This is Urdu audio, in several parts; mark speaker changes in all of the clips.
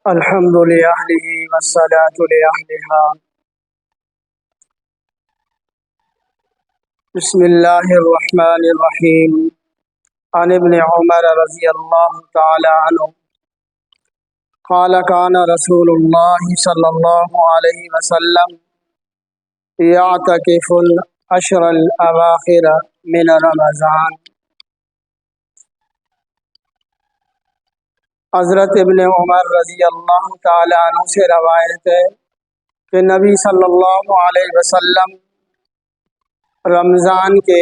Speaker 1: الحمد لأهله والصلاة لأهلها بسم الله الرحمن الرحيم عن ابن عمر رضي الله تعالى عنه قال كان رسول الله صلى الله عليه وسلم يعتكف العشر الأواخر من رمضان۔ حضرت ابن عمر رضی اللہ تعالیٰ عنہ سے روایت ہے کہ نبی صلی اللہ علیہ وسلم رمضان کے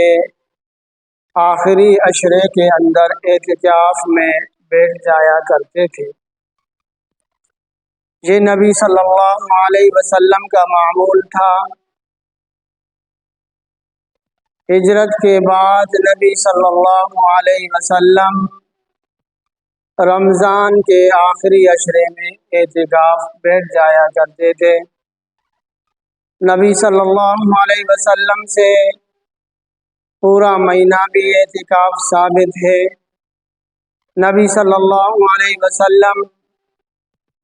Speaker 1: آخری عشرے کے اندر اعتکاف میں بیٹھ جایا کرتے تھے۔ یہ نبی صلی اللہ علیہ وسلم کا معمول تھا۔ ہجرت کے بعد نبی صلی اللہ علیہ وسلم رمضان کے آخری عشرے میں اعتکاف بیٹھ جایا کرتے تھے۔ نبی صلی اللہ علیہ وسلم سے پورا مہینہ بھی اعتکاف ثابت ہے۔ نبی صلی اللہ علیہ وسلم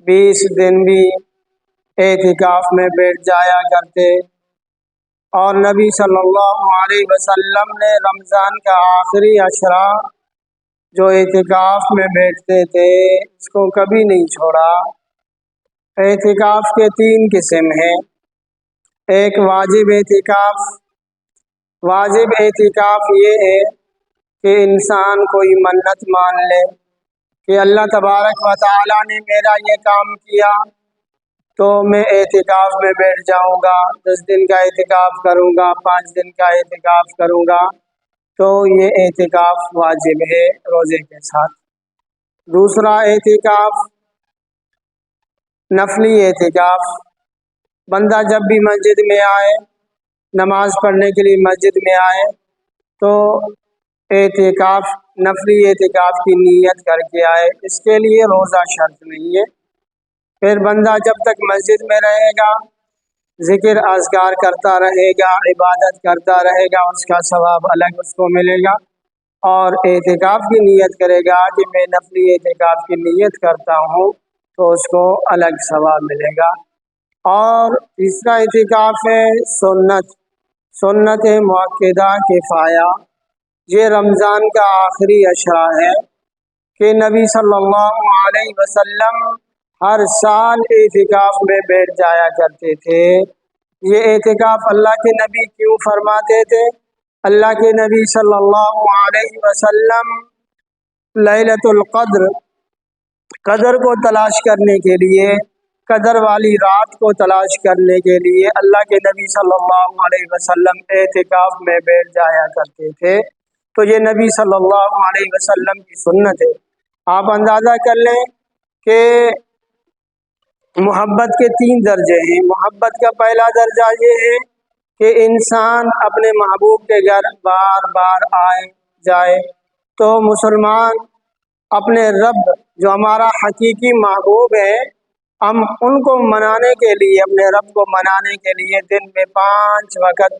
Speaker 1: 20 دن بھی اعتکاف میں بیٹھ جایا کرتے، اور نبی صلی اللہ علیہ وسلم نے رمضان کا آخری عشرہ جو اعتکاف میں بیٹھتے تھے اس کو کبھی نہیں چھوڑا۔ اعتکاف کے 3 قسم ہیں۔ ایک واجب اعتکاف۔ واجب اعتکاف یہ ہے کہ انسان کوئی منت مان لے کہ اللہ تبارک و تعالی نے میرا یہ کام کیا تو میں اعتکاف میں بیٹھ جاؤں گا، 10 دن کا اعتکاف کروں گا، 5 دن کا اعتکاف کروں گا، تو یہ اعتکاف واجب ہے روزے کے ساتھ۔ دوسرا اعتکاف نفلی اعتکاف۔ بندہ جب بھی مسجد میں آئے، نماز پڑھنے کے لیے مسجد میں آئے تو اعتکاف نفلی اعتکاف کی نیت کر کے آئے، اس کے لیے روزہ شرط نہیں ہے۔ پھر بندہ جب تک مسجد میں رہے گا، ذکر اذکار کرتا رہے گا، عبادت کرتا رہے گا، اس کا ثواب الگ اس کو ملے گا، اور اعتکاف کی نیت کرے گا کہ میں نفلی اعتکاف کی نیت کرتا ہوں تو اس کو الگ ثواب ملے گا۔ اور تیسرا اعتکاف ہے سنت مؤکدہ کفایہ۔ یہ رمضان کا آخری عشرہ ہے کہ نبی صلی اللہ علیہ وسلم ہر سال اعتکاف میں بیٹھ جایا کرتے تھے۔ یہ اعتکاف اللہ کے نبی کیوں فرماتے تھے؟ اللہ کے نبی صلی اللہ علیہ وسلم لیلۃ القدر، قدر کو تلاش کرنے کے لیے، قدر والی رات کو تلاش کرنے کے لیے اللہ کے نبی صلی اللہ علیہ وسلم اعتکاف میں بیٹھ جایا کرتے تھے۔ تو یہ نبی صلی اللہ علیہ وسلم کی سنت ہے۔ آپ اندازہ کر لیں کہ محبت کے 3 درجے ہیں۔ محبت کا پہلا درجہ یہ ہے کہ انسان اپنے محبوب کے گھر بار بار آئے جائے، تو مسلمان اپنے رب جو ہمارا حقیقی محبوب ہے، ہم ان کو منانے کے لیے، اپنے رب کو منانے کے لیے دن میں 5 وقت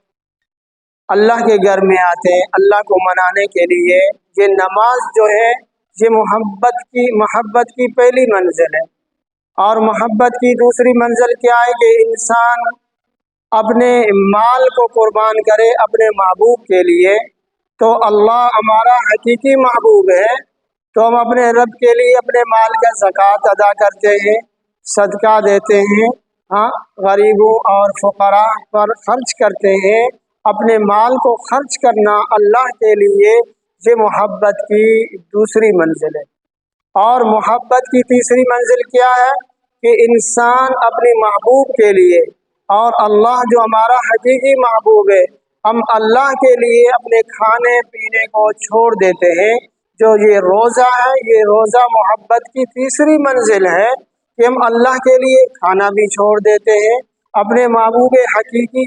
Speaker 1: اللہ کے گھر میں آتے ہیں اللہ کو منانے کے لیے۔ یہ نماز جو ہے یہ محبت کی پہلی منزل ہے۔ اور محبت کی دوسری منزل کیا ہے کہ انسان اپنے مال کو قربان کرے اپنے محبوب کے لیے۔ تو اللہ ہمارا حقیقی محبوب ہے تو ہم اپنے رب کے لیے اپنے مال کا زکوٰۃ ادا کرتے ہیں، صدقہ دیتے ہیں، غریبوں اور فقراء پر خرچ کرتے ہیں۔ اپنے مال کو خرچ کرنا اللہ کے لیے یہ محبت کی دوسری منزل ہے۔ اور محبت کی تیسری منزل کیا ہے کہ انسان اپنے محبوب کے لیے، اور اللہ جو ہمارا حقیقی محبوب ہے، ہم اللہ کے لیے اپنے کھانے پینے کو چھوڑ دیتے ہیں۔ جو یہ روزہ ہے، یہ روزہ محبت کی تیسری منزل ہے کہ ہم اللہ کے لیے کھانا بھی چھوڑ دیتے ہیں، اپنے محبوب حقیقی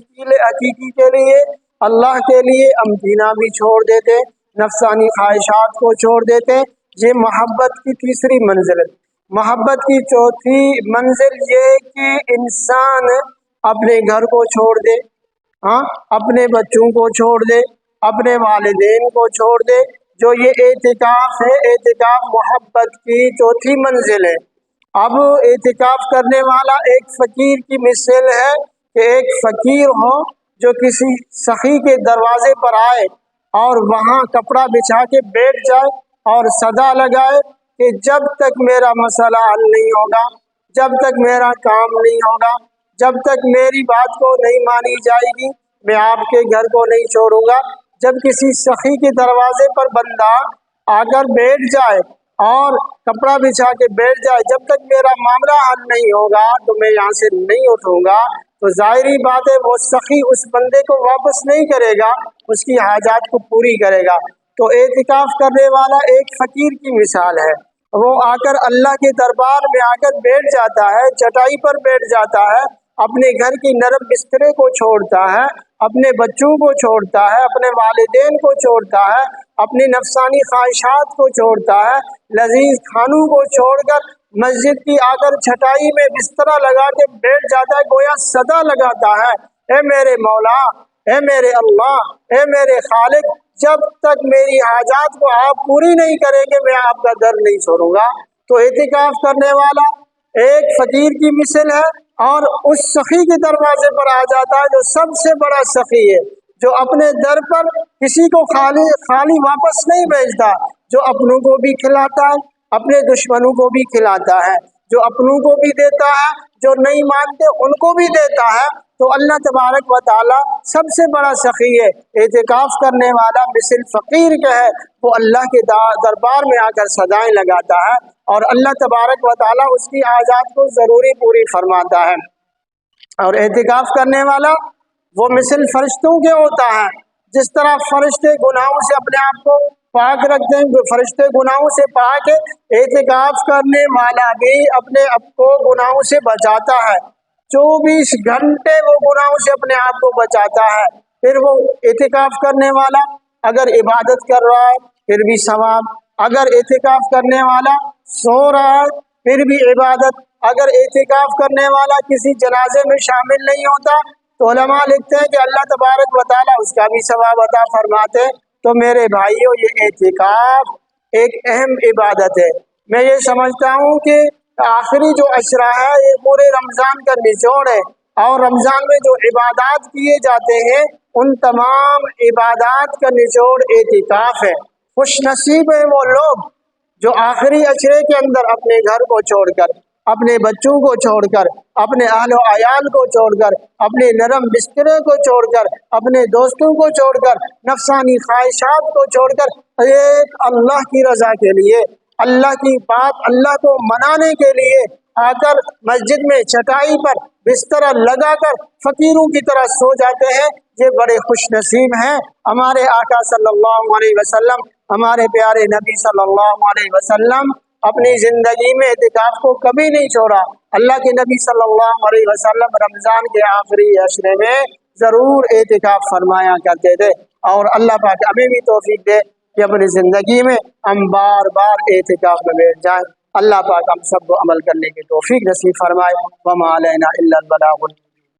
Speaker 1: کے لیے، اللہ کے لیے ہم پینا بھی چھوڑ دیتے، نفسانی خواہشات کو چھوڑ دیتے۔ یہ محبت کی تیسری منزل ہے۔ محبت کی چوتھی منزل یہ کہ انسان اپنے گھر کو چھوڑ دے، اپنے بچوں کو چھوڑ دے، اپنے والدین کو چھوڑ دے۔ جو یہ اعتکاف ہے، اعتکاف محبت کی چوتھی منزل ہے۔ اب اعتکاف کرنے والا ایک فقیر کی مثال ہے کہ ایک فقیر ہو جو کسی سخی کے دروازے پر آئے اور وہاں کپڑا بچھا کے بیٹھ جائے اور صدا لگائے کہ جب تک میرا مسئلہ حل نہیں ہوگا، جب تک میرا کام نہیں ہوگا، جب تک میری بات کو نہیں مانی جائے گی، میں آپ کے گھر کو نہیں چھوڑوں گا۔ جب کسی سخی کے دروازے پر بندہ آ کر بیٹھ جائے اور کپڑا بچھا کے بیٹھ جائے، جب تک میرا معاملہ حل نہیں ہوگا تو میں یہاں سے نہیں اٹھوں گا، تو ظاہری بات ہے وہ سخی اس بندے کو واپس نہیں کرے گا، اس کی حاجات کو پوری کرے گا۔ تو اعتکاف کرنے والا ایک فقیر کی مثال ہے، وہ آ کر اللہ کے دربار میں آ کر بیٹھ جاتا ہے، چٹائی پر بیٹھ جاتا ہے، اپنے گھر کی نرم بسترے کو چھوڑتا ہے، اپنے بچوں کو چھوڑتا ہے، اپنے والدین کو چھوڑتا ہے، اپنی نفسانی خواہشات کو چھوڑتا ہے، لذیذ کھانوں کو چھوڑ کر مسجد کی آ کر چھٹائی میں بسترا لگا کے بیٹھ جاتا ہے، گویا صدا لگاتا ہے، اے میرے مولا، اے میرے اللہ، اے میرے خالق، جب تک میری حاجات کو آپ پوری نہیں کریں گے میں آپ کا در نہیں چھوڑوں گا۔ تو اعتکاف کرنے والا ایک فقیر کی مثل ہے اور اس سخی کے دروازے پر آ جاتا ہے جو سب سے بڑا سخی ہے، جو اپنے در پر کسی کو خالی واپس نہیں بھیجتا، جو اپنوں کو بھی کھلاتا ہے، اپنے دشمنوں کو بھی کھلاتا ہے، جو اپنوں کو بھی دیتا ہے، جو نہیں مانتے ان کو بھی دیتا ہے۔ تو اللہ تبارک و تعالی سب سے بڑا سخی ہے۔ اعتکاف کرنے والا مثل فقیر کا ہے، وہ اللہ کے دربار میں آ کر صدائیں لگاتا ہے اور اللہ تبارک و تعالی اس کی حاجات کو ضروری پوری فرماتا ہے۔ اور اعتکاف کرنے والا وہ مثل فرشتوں کے ہوتا ہے، جس طرح فرشتے گناہوں سے اپنے آپ کو پاک رکھتے ہیں، فرشتے گناہوں سے پاک ہے، اعتکاف کرنے والا بھی اپنے آپ کو گناہوں سے بچاتا ہے، 24 گھنٹے وہ گناہوں سے اپنے آپ کو بچاتا ہے۔ پھر وہ اعتکاف کرنے والا اگر عبادت کر رہا ہے پھر بھی ثواب، اگر اعتکاف کرنے والا سو رہا ہے پھر بھی عبادت، اگر اعتکاف کرنے والا کسی جنازے میں شامل نہیں ہوتا تو علماء لکھتے ہیں کہ اللہ تبارک و تعالیٰ اس کا بھی ثواب عطا فرماتے۔ تو میرے بھائیوں، یہ اعتکاف ایک اہم عبادت ہے۔ میں یہ سمجھتا ہوں کہ آخری جو عشرہ ہے یہ پورے رمضان کا نچوڑ ہے، اور رمضان میں جو عبادات کیے جاتے ہیں ان تمام عبادات کا نچوڑ اعتکاف ہے۔ خوش نصیب ہیں وہ لوگ جو آخری عشرے کے اندر اپنے گھر کو چھوڑ کر، اپنے بچوں کو چھوڑ کر، اپنے اہل و عیال کو چھوڑ کر، اپنے نرم بسترے کو چھوڑ کر، اپنے دوستوں کو چھوڑ کر، نفسانی خواہشات کو چھوڑ کر ایک اللہ کی رضا کے لیے، اللہ کی بات، اللہ کو منانے کے لیے آ کر مسجد میں چٹائی پر بستر لگا کر فقیروں کی طرح سو جاتے ہیں، یہ بڑے خوش نصیب ہیں۔ ہمارے آقا صلی اللہ علیہ وسلم، ہمارے پیارے نبی صلی اللہ علیہ وسلم اپنی زندگی میں اعتکاف کو کبھی نہیں چھوڑا۔ اللہ کے نبی صلی اللہ علیہ وسلم رمضان کے آخری عشرے میں ضرور اعتکاف فرمایا کرتے تھے، اور اللہ پاک ہمیں بھی توفیق دے کہ اپنی زندگی میں ہم بار بار اعتکاف میں بیٹھ جائیں۔ اللہ پاک ہم سب کو عمل کرنے کی توفیق نصیب فرمائے۔ وما علینا الا البلاغ